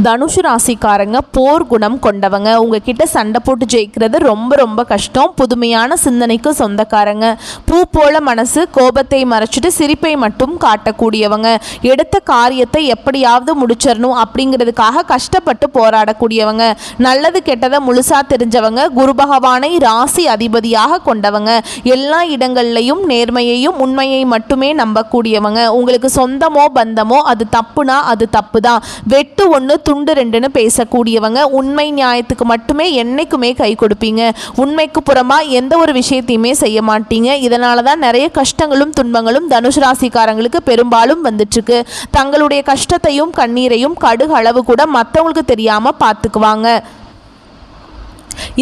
தனுஷு ராசிக்காரங்க போர் குணம் கொண்டவங்க. உங்ககிட்ட சண்டை போட்டு ஜெயிக்கிறது ரொம்ப ரொம்ப கஷ்டம். புதுமையான சிந்தனைக்கு சொந்தக்காரங்க. பூ போல மனசு, கோபத்தை மறைச்சிட்டு சிரிப்பை மட்டும் காட்டக்கூடியவங்க. எடுத்த காரியத்தை எப்படியாவது முடிச்சிடணும் அப்படிங்கிறதுக்காக கஷ்டப்பட்டு போராடக்கூடியவங்க. நல்லது கெட்டதை முழுசா தெரிஞ்சவங்க. குரு பகவானை ராசி அதிபதியாக கொண்டவங்க. எல்லா இடங்கள்லையும் நேர்மையையும் உண்மையை மட்டுமே நம்பக்கூடியவங்க. உங்களுக்கு சொந்தமோ பந்தமோ அது தப்புனா அது தப்பு தான். வெட்டு ஒன்று துண்டு ரெண்டுன்னு பேசக்கூடியவங்க. உண்மை நியாயத்துக்கு மட்டுமே என்னைக்குமே கை கொடுப்பீங்க. உண்மைக்கு புறமா எந்த ஒரு விஷயத்தையுமே செய்ய மாட்டீங்க. இதனால தான் நிறைய கஷ்டங்களும் துன்பங்களும் தனுஷ் ராசிக்காரங்களுக்கு பெரும்பாலும் வந்துட்டுருக்கு. தங்களுடைய கஷ்டத்தையும் கண்ணீரையும் கடுகு அளவு கூட மற்றவங்களுக்கு தெரியாமல் பார்த்துக்குவாங்க.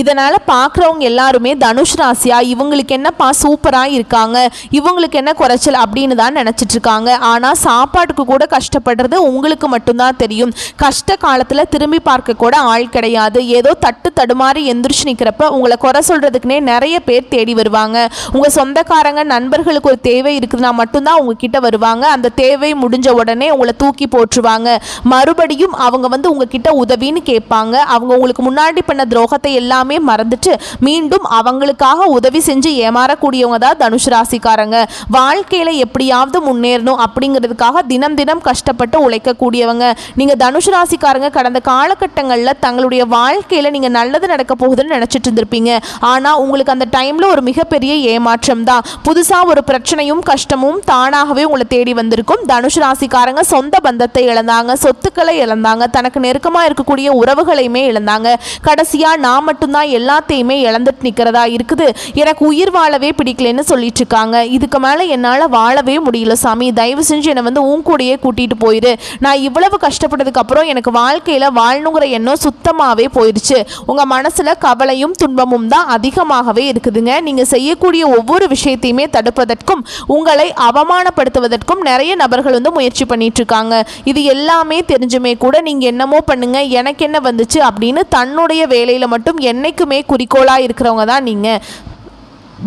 இதனால் பார்க்குறவங்க எல்லாருமே தனுஷ் ராசியா இவங்களுக்கு என்னப்பா சூப்பராக இருக்காங்க, இவங்களுக்கு என்ன குறைச்சல் அப்படின்னு தான் நினச்சிட்ருக்காங்க. ஆனால் சாப்பாட்டுக்கு கூட கஷ்டப்படுறது உங்களுக்கு மட்டும்தான் தெரியும். கஷ்ட காலத்தில் திரும்பி பார்க்க கூட ஆள் கிடையாது. ஏதோ தட்டு தடுமாறி எந்திரிச்சு நிற்கிறப்ப உங்களை குறை சொல்கிறதுக்குனே நிறைய பேர் தேடி வருவாங்க. உங்கள் சொந்தக்காரங்க நண்பர்களுக்கு ஒரு தேவை இருக்குதுன்னா மட்டும்தான் உங்ககிட்ட வருவாங்க. அந்த தேவை முடிஞ்ச உடனே உங்களை தூக்கி போட்டுருவாங்க. மறுபடியும் அவங்க உங்ககிட்ட உதவின்னு கேட்பாங்க. அவங்க உங்களுக்கு முன்னாடி பண்ண துரோகத்தை எல்லாமே மறந்துட்டு மீண்டும் அவங்களுக்காக உதவி செஞ்சு ஏமாறக்கூடியவங்க தான் தனுஷ் ராசிக்காரங்க. வாழ்க்கையில எப்படியாவது முன்னேறணும் அப்படிங்கிறதுக்காக தினம் தினம் கஷ்டப்பட்டு உழைக்கக்கூடியவங்க. நீங்க தனுஷ் ராசிக்காரங்க கடந்த காலகட்டங்களில் தங்களுடைய வாழ்க்கையில நீங்க நல்லது நடக்க போகுதுன்னு நினைச்சிட்டு இருந்திருப்பீங்க. ஆனா உங்களுக்கு அந்த டைம்ல ஒரு மிகப்பெரிய ஏமாற்றம் தான். புதுசா ஒரு பிரச்சனையும் கஷ்டமும் தானாகவே உங்களை தேடி வந்திருக்கும். தனுஷ் ராசிக்காரங்க சொந்த பந்தத்தை இழந்தாங்க, சொத்துக்களை இழந்தாங்க, தனக்கு நெருக்கமா இருக்கக்கூடிய உறவுகளையுமே இழந்தாங்க. கடைசியா நான் மட்டும்தான் எல்லாத்தையுமே இழந்துட்டு நிற்கிறதா இருக்குது, எனக்கு உயிர் வாழவே பிடிக்கலன்னு சொல்லிட்டு இருக்காங்க. இதுக்கு மேலே என்னால் வாழவே முடியல சாமி, தயவு செஞ்சு என்னை உன் கூடயே கூட்டிகிட்டு போயிரு. நான் இவ்வளவு கஷ்டப்பட்டதுக்கு அப்புறம் எனக்கு வாழ்க்கையில் வாழணுங்கிற எண்ணம் சுத்தமாகவே போயிடுச்சு. உங்கள் மனசில் கவலையும் துன்பமும் தான் அதிகமாகவே இருக்குதுங்க. நீங்கள் செய்யக்கூடிய ஒவ்வொரு விஷயத்தையுமே தடுப்பதற்கும் உங்களை அவமானப்படுத்துவதற்கும் நிறைய நபர்கள் முயற்சி பண்ணிட்டு இருக்காங்க. இது எல்லாமே தெரிஞ்சுமே கூட நீங்கள் என்னமோ பண்ணுங்க, எனக்கு என்ன வந்துச்சு அப்படின்னு தன்னுடைய வேலையில் மட்டும் என்னைக்குமே குறிக்கோளாக இருக்கிறவங்க தான் நீங்கள்.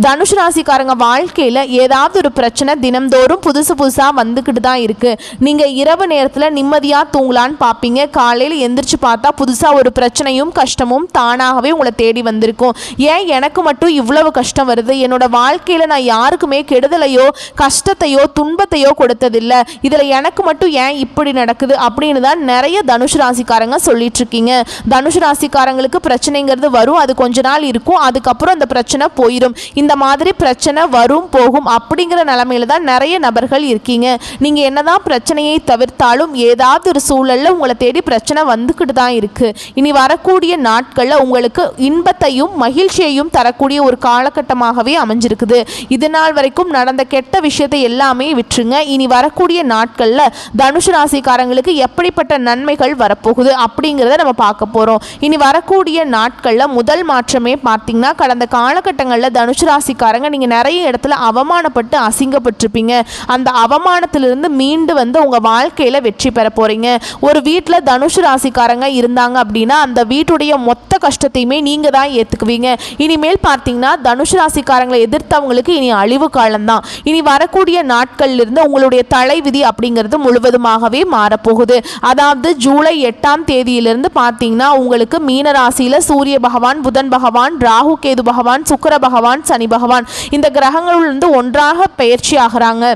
தனுஷ் ராசிக்காரங்க வாழ்க்கையில் ஏதாவது ஒரு பிரச்சனை தினம்தோறும் புதுசாக வந்துக்கிட்டு தான் இருக்குது. நீங்கள் இரவு நேரத்தில் நிம்மதியாக தூங்கலான்னு பார்ப்பீங்க. காலையில் எந்திரிச்சு பார்த்தா புதுசாக ஒரு பிரச்சனையும் கஷ்டமும் தானாகவே உங்களை தேடி வந்திருக்கும். ஏன் எனக்கு மட்டும் இவ்வளவு கஷ்டம் வருது, என்னோட வாழ்க்கையில் நான் யாருக்குமே கெடுதலையோ கஷ்டத்தையோ துன்பத்தையோ கொடுத்ததில்லை, இதில் எனக்கு மட்டும் ஏன் இப்படி நடக்குது அப்படின்னு தான் நிறைய தனுஷ் ராசிக்காரங்க சொல்லிட்டு இருக்கீங்க. தனுஷ் ராசிக்காரங்களுக்கு பிரச்சனைங்கிறது வரும், அது கொஞ்ச நாள் இருக்கும், அதுக்கப்புறம் அந்த பிரச்சனை போயிடும். இந்த மாதிரி பிரச்சனை வரும் போகும் அப்படிங்கிற நிலைமையில தான் நிறைய நபர்கள் இருக்கீங்க. நீங்கள் என்னதான் பிரச்சனையை தவிர்த்தாலும் ஏதாவது ஒரு சூழலில் உங்களை தேடி பிரச்சனை வந்துக்கிட்டு தான் இருக்குது. இனி வரக்கூடிய நாட்களில் உங்களுக்கு இன்பத்தையும் மகிழ்ச்சியையும் தரக்கூடிய ஒரு காலகட்டமாகவே அமைஞ்சிருக்குது. இது நாள் வரைக்கும் நடந்த கெட்ட விஷயத்தை எல்லாமே விட்டுருங்க. இனி வரக்கூடிய நாட்களில் தனுஷ் ராசிக்காரங்களுக்கு எப்படிப்பட்ட நன்மைகள் வரப்போகுது அப்படிங்கிறத நம்ம பார்க்க போகிறோம். இனி வரக்கூடிய நாட்களில் முதல் மாற்றமே பார்த்தீங்கன்னா, கடந்த காலகட்டங்களில் தனுஷ் ராசிக்காரங்க நீங்கள் நிறைய இடத்துல அவமானப்பட்டு அசிங்கப்பட்டிருப்பீங்க. அந்த அவமானத்திலிருந்து மீண்டு உங்கள் வாழ்க்கையில் வெற்றி பெற போகிறீங்க. ஒரு வீட்டில் தனுஷ் ராசிக்காரங்க இருந்தாங்க அப்படின்னா அந்த வீட்டுடைய மொத்த கஷ்டத்தையுமே நீங்கள் தான் ஏற்றுக்குவீங்க. இனிமேல் பார்த்தீங்கன்னா தனுஷ் ராசிக்காரங்களை எதிர்த்தவங்களுக்கு இனி அழிவு காலம்தான். இனி வரக்கூடிய நாட்களிலிருந்து உங்களுடைய தலைவிதி அப்படிங்கிறது முழுவதுமாகவே மாறப்போகுது. அதாவது ஜூலை 8ஆம் தேதியிலிருந்து பார்த்தீங்கன்னா உங்களுக்கு மீன ராசியில் சூரிய பகவான், புதன் பகவான், ராகு கேது பகவான், சுக்கிர பகவான், சனி பகவான் இந்த கிரகங்களிலிருந்து ஒன்றாக பயிற்சி ஆகிறாங்க.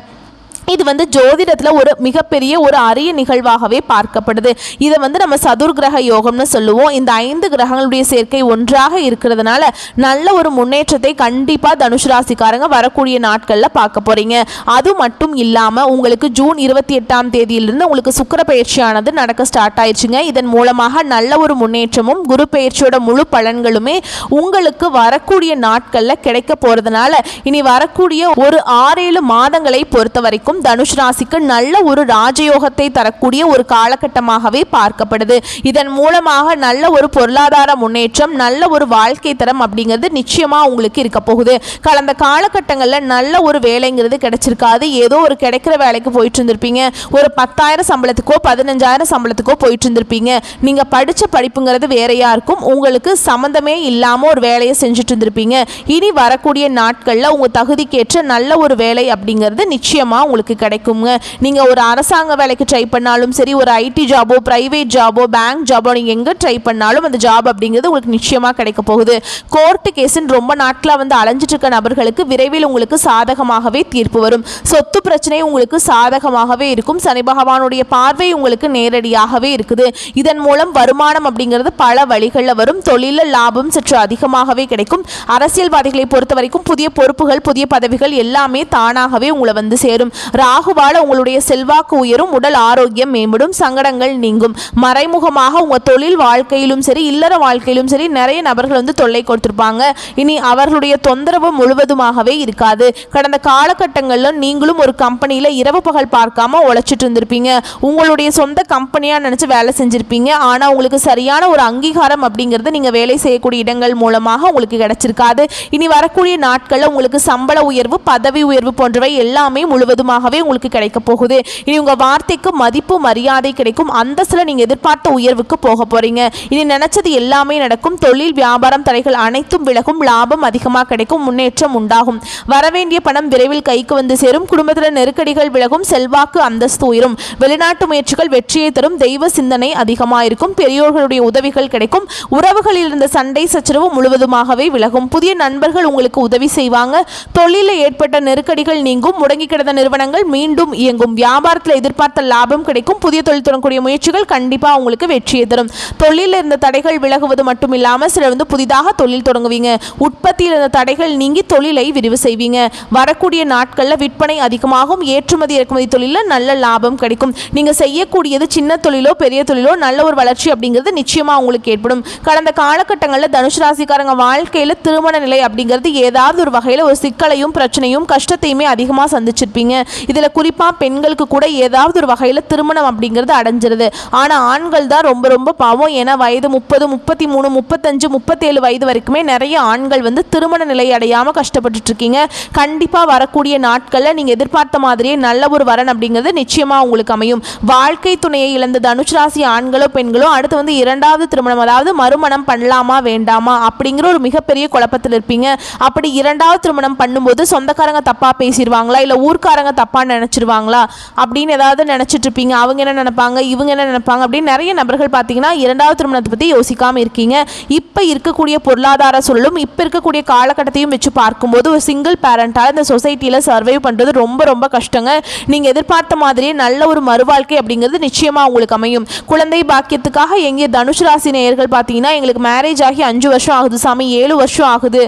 இது ஜோதிடத்தில் ஒரு மிகப்பெரிய ஒரு அரிய நிகழ்வாகவே பார்க்கப்படுது. இதை நம்ம சதுர்கிரக யோகம்னு சொல்லுவோம். இந்த 5 கிரகங்களுடைய சேர்க்கை ஒன்றாக இருக்கிறதுனால நல்ல ஒரு முன்னேற்றத்தை கண்டிப்பாக தனுஷ் ராசிக்காரங்க வரக்கூடிய நாட்களில் பார்க்க போகிறீங்க. அது மட்டும் இல்லாமல் உங்களுக்கு ஜூன் 28ஆம் தேதியிலிருந்து உங்களுக்கு சுக்கிர பயிற்சியானது நடக்க ஸ்டார்ட் ஆயிடுச்சுங்க. இதன் மூலமாக நல்ல ஒரு முன்னேற்றமும் குரு பயிற்சியோட முழு பலன்களுமே உங்களுக்கு வரக்கூடிய நாட்களில் கிடைக்க போகிறதுனால இனி வரக்கூடிய ஒரு 6-7 மாதங்களை பொறுத்த வரைக்கும் தனுஷ் ராசிக்கு நல்ல ஒரு ராஜயோகத்தை தரக்கூடிய ஒரு காலகட்டமாகவே பார்க்கப்படுது. இதன் மூலமாக நல்ல ஒரு பொருளாதார முன்னேற்றம், நல்ல ஒரு வாழ்க்கை தரம் அப்படிங்கிறது நிச்சயமா உங்களுக்கு இருக்க போகுது. கடந்த காலகட்டங்களில் நல்ல ஒரு வேலைங்கிறது கிடைச்சிருக்காது. ஏதோ ஒரு கிடைக்கிற வேலைக்கு போயிட்டு இருந்திருப்பீங்க. ஒரு 10,000 சம்பளத்துக்கோ 15,000 சம்பளத்துக்கோ போயிட்டு இருந்திருப்பீங்க. நீங்க படிச்ச படிப்புங்கிறது வேறையா இருக்கும். உங்களுக்கு சம்மந்தமே இல்லாம ஒரு வேலையை செஞ்சுட்டு இருந்திருப்பீங்க. இனி வரக்கூடிய நாட்கள்ல உங்க தகுதிக்கேற்ற நல்ல ஒரு வேலை அப்படிங்கிறது நிச்சயமா உங்களுக்கு உங்களுக்கு கிடைக்குங்க. நீங்கள் ஒரு அரசாங்க வேலைக்கு ட்ரை பண்ணாலும் சரி, ஒரு ஐடி ஜாபோ, பிரைவேட் ஜாபோ, பேங்க் ஜாபோ, நீங்கள் எங்கே ட்ரை பண்ணாலும் அந்த ஜாப் அப்படிங்கிறது உங்களுக்கு நிச்சயமாக கிடைக்க போகுது. கோர்ட்டு கேஸுன்னு ரொம்ப நாட்களாக வந்து அலைஞ்சிட்டு இருக்க நபர்களுக்கு விரைவில் உங்களுக்கு சாதகமாகவே தீர்ப்பு வரும். சொத்து பிரச்சனை உங்களுக்கு சாதகமாகவே இருக்கும். சனி பகவானுடைய பார்வை உங்களுக்கு நேரடியாகவே இருக்குது. இதன் மூலம் வருமானம் அப்படிங்கிறது பல வழிகளில் வரும். தொழிலில் லாபம் சற்று அதிகமாகவே கிடைக்கும். அரசியல்வாதிகளை பொறுத்த வரைக்கும் புதிய பொறுப்புகள், புதிய பதவிகள் எல்லாமே தானாகவே உங்களை வந்து சேரும். ராகுவால உங்களுடைய செல்வாக்கு உயரும். உடல் ஆரோக்கியம் மேம்படும். சங்கடங்கள் நீங்கும். மறைமுகமாக உங்க தொழில் வாழ்க்கையிலும் சரி, இல்லற வாழ்க்கையிலும் சரி நிறைய நபர்கள் வந்து தொல்லை கொடுத்திருப்பாங்க. இனி அவர்களுடைய தொந்தரவு முழுவதுமாகவே இருக்காது. கடந்த காலகட்டங்களில் நீங்களும் ஒரு கம்பெனியில் இரவு பகல் பார்க்காம உழைச்சிட்டு இருந்திருப்பீங்க. உங்களுடைய சொந்த கம்பெனியாக நினச்சி வேலை செஞ்சுருப்பீங்க. ஆனால் உங்களுக்கு சரியான ஒரு அங்கீகாரம் அப்படிங்கிறது நீங்கள் வேலை செய்யக்கூடிய இடங்கள் மூலமாக உங்களுக்கு கிடைச்சிருக்காது. இனி வரக்கூடிய நாட்களில் உங்களுக்கு சம்பள உயர்வு, பதவி உயர்வு போன்றவை எல்லாமே முழுவதுமாகவே உங்களுக்கு கிடைக்க போகுது. இனி உங்கள் வார்த்தைக்கு மதிப்பு, மரியாதை கிடைக்கும். அந்தஸ்தில் நீங்கள் எதிர்பார்த்த உயர்வுக்கு போக போகிறீங்க. இனி நினச்சது எல்லாமே நடக்கும். தொழில், வியாபாரம் தடைகள் அனைத்தும் விலகும். லாபம் அதிகமாக கிடைக்கும். முன்னேற்றம் உண்டாகும். வரவேண்டிய பணம் விரைவில் கைக்கு வந்து சேரும். குடும்பத்தில் நெருக்கடிகள் விலகும். செல்வாக்கு, அந்தஸ்து உயரும். வெளிநாட்டு முயற்சிகள் வெற்றியை தரும். தெய்வ சிந்தனை அதிகமாக இருக்கும். பெரியோர்களுடைய உதவிகள் கிடைக்கும். உறவுகளில் இருந்த சண்டை சச்சரவு முழுவதுமாகவே விலகும். புதிய நண்பர்கள் உங்களுக்கு உதவி செய்வாங்க. தொழிலில் ஏற்பட்ட நெருக்கடிகள் நீங்கும். முடங்கி கிடந்த நிறுவனங்கள் மீண்டும் இயங்கும். வியாபாரத்தில் எதிர்பார்த்த லாபம் கிடைக்கும். புதிய தொழில் தொடங்கக்கூடிய முயற்சிகள் கண்டிப்பாக உங்களுக்கு வெற்றியை தரும். தொழிலில் இருந்த தடைகள் விலகுவது மட்டும் இல்லாமல் சிலர் வந்து புதிதாக தொழில் தொடங்குவீங்க. உற்பத்தியில் இருந்த தடைகள் நீங்கி தொழிலை விரிவு செய்வீங்க. வரக்கூடிய நாட்களில் விற்பனை அதிகமாகும். ஏற்றுமதி இறக்குமதி தொழிலில் நல்ல லாபம் கிடைக்கும். நீங்கள் செய்யக்கூடியது சின்ன தொழிலோ பெரிய தொழிலோ நல்ல ஒரு வளர்ச்சி அப்படிங்கிறது நிச்சயமாக உங்களுக்கு ஏற்படும். கடந்த காலகட்டங்களில் தனுசு ராசிக்காரங்க வாழ்க்கையில் திருமண நிலை அப்படிங்கிறது ஏதாவது ஒரு வகையில் ஒரு சிக்கலையும் பிரச்சனையும் கஷ்டத்தையுமே அதிகமாக சந்திச்சிருப்பீங்க. இதில் குறிப்பாக பெண்களுக்கு கூட ஏதாவது ஒரு வகையில் திருமணம் அப்படிங்கிறது அடைஞ்சிருது. ஆனால் ஆண்கள் தான் ரொம்ப ரொம்ப பாவம். ஏன்னா வயது 30, 33, 35, 37 வயது வரைக்குமே நிறைய ஆண்கள் வந்து திருமண நிலை அடையாமல் கஷ்டப்பட்டுட்டு இருக்கீங்க. கண்டிப்பாக வரக்கூடிய நாட்களில் நீங்கள் எதிர்பார்த்த மாதிரியே நல்ல ஒரு வரன் அப்படிங்கிறது நிச்சயமாக உங்களுக்கு அமையும். வாழ்க்கை துணையை இழந்த தனுசு ராசி ஆண்களோ பெண்களோ அடுத்து வந்து இரண்டாவது திருமணம், அதாவது மறுமணம் பண்ணலாமா வேண்டாமா அப்படிங்கிற ஒரு மிகப்பெரிய குழப்பத்தில் இருப்பீங்க. அப்படி இரண்டாவது திருமணம் பண்ணும்போது சொந்தக்காரங்க தப்பாக பேசிடுவாங்களா, இல்லை ஊர்க்காரங்க தப்பாக நினச்சிருவாங்களா அப்படின்னு ஏதாவது நினச்சிட்டு இருப்பீங்க. அவங்க என்ன நினைப்பாங்க, இவங்க என்ன நினைப்பாங்க அப்படின்னு நிறைய நபர்கள் பார்த்தீங்கன்னா இரண்டாவது திருமணத்தை பற்றி யோசிக்காமல் இருக்கீங்க. இப்போ இருக்கக்கூடிய பொருளாதார சூழலும் இப்போ இருக்கக்கூடிய காலகட்டத்தையும் வச்சு பார்க்கும்போது ஒரு சிங்கிள் பேரண்டால் இந்த சொசைட்டியில் சர்வைவ் பண்ணுறது ரொம்ப ரொம்ப கஷ்டங்க. நீங்கள் எதிர்பார்த்த மாதிரியே நல்ல ஒரு மறுவாழ்க்கை அப்படிங்கிறது நிச்சயமாக உங்களுக்கு அமையும். குழந்தை பாக்கியத்துக்காக எங்கே தனுசு ராசி நேயர்கள் பார்த்தீங்கன்னா எங்களுக்கு மேரேஜ் ஆகி 5 வருஷம் ஆகுது சாமி, 7 வருஷம் ஆகுது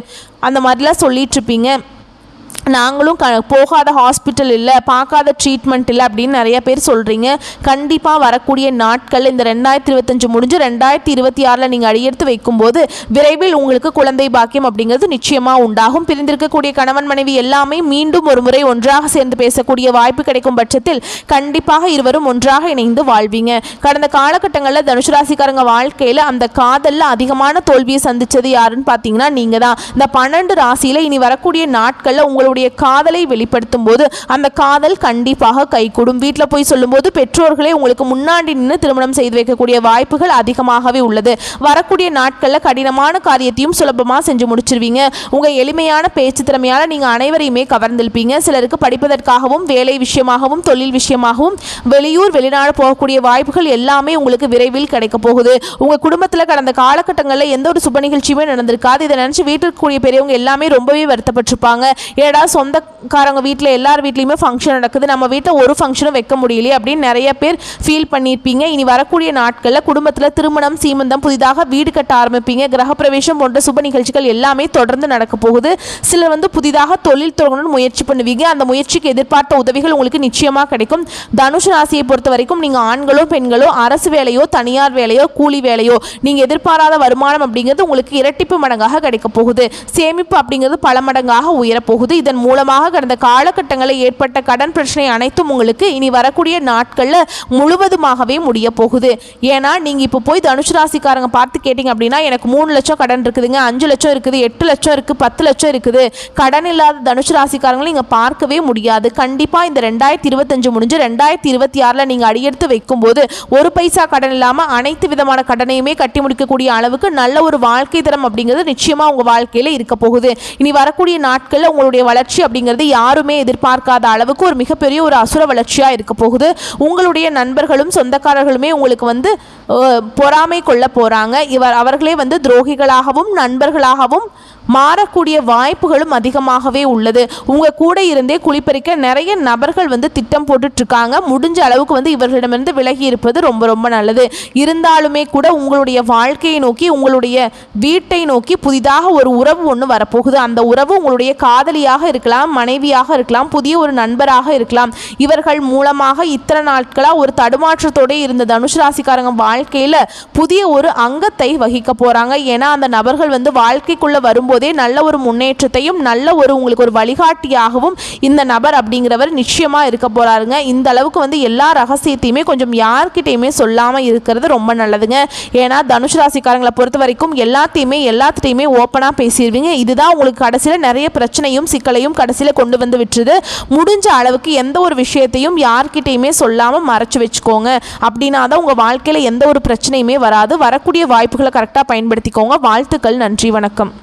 அந்த மாதிரிலாம் சொல்லிட்டு இருப்பீங்க. நாங்களும் போகாத ஹாஸ்பிட்டல் இல்லை, பார்க்காத ட்ரீட்மெண்ட் இல்லை அப்படின்னு நிறைய பேர் சொல்கிறீங்க. கண்டிப்பாக வரக்கூடிய நாட்களில் இந்த 2025 முடிஞ்சு 2026 நீங்கள் அடியெடுத்து வைக்கும்போது விரைவில் உங்களுக்கு குழந்தை பாக்கியம் அப்படிங்கிறது நிச்சயமாக உண்டாகும். பிரிந்திருக்கக்கூடிய கணவன் மனைவி எல்லாமே மீண்டும் ஒரு முறை ஒன்றாக சேர்ந்து பேசக்கூடிய வாய்ப்பு கிடைக்கும் பட்சத்தில் கண்டிப்பாக இருவரும் ஒன்றாக இணைந்து வாழ்வீங்க. கடந்த காலகட்டங்களில் தனுசு ராசிக்காரங்க வாழ்க்கையில் அந்த காதலில் அதிகமான தோல்வியை சந்தித்தது யாருன்னு பார்த்தீங்கன்னா நீங்கள் தான். இந்த 12 ராசியில் இனி வரக்கூடிய நாட்களில் உங்களுடைய காதலை வெளிப்படுத்தும் போது அந்த காதல் கண்டிப்பாக கைகூடும். வீட்டில் போய் சொல்லும்போது பெற்றோர்களே உங்களுக்கு முன்னாடி நின்று திருமணம் செய்து வைக்கக்கூடிய வாய்ப்புகள் அதிகமாகவே உள்ளது. வரக்கூடிய நாட்களில் கடினமான காரியத்தையும் சுலபமாக செஞ்சு முடிச்சிருவீங்க. உங்கள் எளிமையான பேச்சு திறமையால் நீங்கள் அனைவரையுமே கவர்ந்திருப்பீங்க. சிலருக்கு படிப்பதற்காகவும் வேலை விஷயமாகவும் தொழில் விஷயமாகவும் வெளியூர் வெளிநாடு போகக்கூடிய வாய்ப்புகள் எல்லாமே உங்களுக்கு விரைவில் கிடைக்க போகுது. உங்கள் குடும்பத்தில் கடந்த காலகட்டங்களில் எந்த ஒரு சுப நிகழ்ச்சியுமே நடந்திருக்காது. இதை நினச்சி வீட்டில் கூடிய பெரியவங்க எல்லாமே ரொம்பவே வருத்தப்பட்டிருப்பாங்க. ஏடா சொந்தக்காரங்க வீட்டில் எல்லார் வீட்லையுமே ஃபங்க்ஷன் நடக்குது, நம்ம வீட்டில் ஒரு ஃபங்க்ஷனும் வைக்க முடியலையே அப்படின்னு நிறைய பேர் ஃபீல் பண்ணியிருப்பீங்க. இனி வரக்கூடிய நாட்களில் குடும்பத்தில் திருமணம், சீமந்தம், புதிதாக வீடு கட்ட ஆரம்பிப்பீங்க. கிரகப்பிரவேசம் போன்ற சுப நிகழ்ச்சிகள் எல்லாமே தொடர்ந்து நடக்க போகுது. சிலர் வந்து புதிதாக தொழில் தொடங்கணும்னு முயற்சி பண்ணுவீங்க. அந்த முயற்சிக்கு எதிர்பார்த்த உதவிகள் உங்களுக்கு நிச்சயமாக கிடைக்கும். தனுசு ராசியை பொறுத்த வரைக்கும் நீங்கள் ஆண்களோ பெண்களோ அரசு வேலையோ தனியார் வேலையோ கூலி வேலையோ நீங்கள் எதிர்பாராத வருமானம் அப்படிங்கிறது உங்களுக்கு இரட்டிப்பு மடங்காக கிடைக்க போகுது. சேமிப்பு அப்படிங்கிறது பல மடங்காக உயரப்போகுது. இதன் மூலமாக கடந்த காலகட்டங்களில் ஏற்பட்ட கடன் பிரச்சனை அனைத்தும் உங்களுக்கு இனி வரக்கூடிய நாட்களில் முழுவதுமாகவே முடிய போகுது. ஏன்னா நீங்கள் இப்போ போய் தனுசு ராசிக்காரங்க பார்த்து கேட்டிங்க அப்படின்னா எனக்கு 3 லட்சம் கடன் இருக்குதுங்க, 5 லட்சம் இருக்குது, 8 லட்சம் இருக்குது, 10 லட்சம் இருக்குது. கடன் இல்லாத தனுசு ராசிக்காரங்களை நீங்கள் பார்க்கவே முடியாது. கண்டிப்பாக இந்த 2025 முடிஞ்சு 2026 நீங்கள் அடியெடுத்து வைக்கும்போது ஒரு பைசா கடன் இல்லாமல் அனைத்து விதமான கடனையுமே கட்டி முடிக்கக்கூடிய அளவுக்கு நல்ல ஒரு வாழ்க்கை தரம் அப்படிங்கிறது நிச்சயமாக உங்கள் வாழ்க்கையில் இருக்க போகுது. இனி வரக்கூடிய நாட்களில் உங்களுடைய வளர்ச்சி வளர்ச்சி அப்படிங்கிறது யாருமே எதிர்பார்க்காத அளவுக்கு ஒரு மிகப்பெரிய ஒரு அசுர வளர்ச்சியாக இருக்க போகுது. உங்களுடைய நண்பர்களும் சொந்தக்காரர்களுமே உங்களுக்கு வந்து பொறாமை கொள்ள போகிறாங்க. அவர்களே வந்து துரோகிகளாகவும் நண்பர்களாகவும் மாறக்கூடிய வாய்ப்புகளும் அதிகமாகவே உள்ளது. உங்கள் கூட இருந்தே குளிப்பறிக்க நிறைய நபர்கள் வந்து திட்டம் போட்டுட்ருக்காங்க. முடிஞ்ச அளவுக்கு வந்து இவர்களிடமிருந்து விலகி இருப்பது ரொம்ப ரொம்ப நல்லது. இருந்தாலுமே கூட உங்களுடைய வாழ்க்கையை நோக்கி, உங்களுடைய வீட்டை நோக்கி புதிதாக ஒரு உறவு ஒன்று வரப்போகுது. அந்த உறவு உங்களுடைய காதலியாக இருக்கலாம், மனைவியாக இருக்கலாம், புதிய ஒரு நண்பராக இருக்கலாம். இவர்கள் மூலமாக இத்தனை நாட்களாக ஒரு தடுமாற்றத்தோடு இருந்த தனுசு ராசிக்காரங்க வாழ்க்கையில் புதிய ஒரு அங்கத்தை வகிக்க போகிறாங்க. ஏன்னா அந்த நபர்கள் வந்து வாழ்க்கைக்குள்ளே வரும்போதே நல்ல ஒரு முன்னேற்றத்தையும் நல்ல ஒரு உங்களுக்கு ஒரு வழிகாட்டியாகவும் இந்த நபர் அப்படிங்கிறவர் நிச்சயமா இருக்க போறாருங்க. இந்த அளவுக்கு வந்து எல்லா ரகசியத்தையுமே கொஞ்சம் யார்கிட்டையுமே சொல்லாம இருக்கிறது ரொம்ப நல்லதுங்க. ஏன்னா தனுசு ராசிக்காரங்களை பொறுத்த வரைக்கும் எல்லாத்தையுமே ஓப்பனா பேசிடுவீங்க. இதுதான் உங்களுக்கு கடைசியில் நிறைய பிரச்சனையும் சிக்கலையும் கடைசியில் கொண்டு வந்து விட்டுருது. முடிஞ்ச அளவுக்கு எந்த ஒரு விஷயத்தையும் யார்கிட்டையுமே சொல்லாம மறைச்சு வச்சுக்கோங்க. அப்படின்னா தான் உங்க வாழ்க்கையில எந்த ஒரு பிரச்சனையுமே வராது. வரக்கூடிய வாய்ப்புகளை கரெக்டாக பயன்படுத்திக்கோங்க. வாழ்த்துக்கள். நன்றி, வணக்கம்.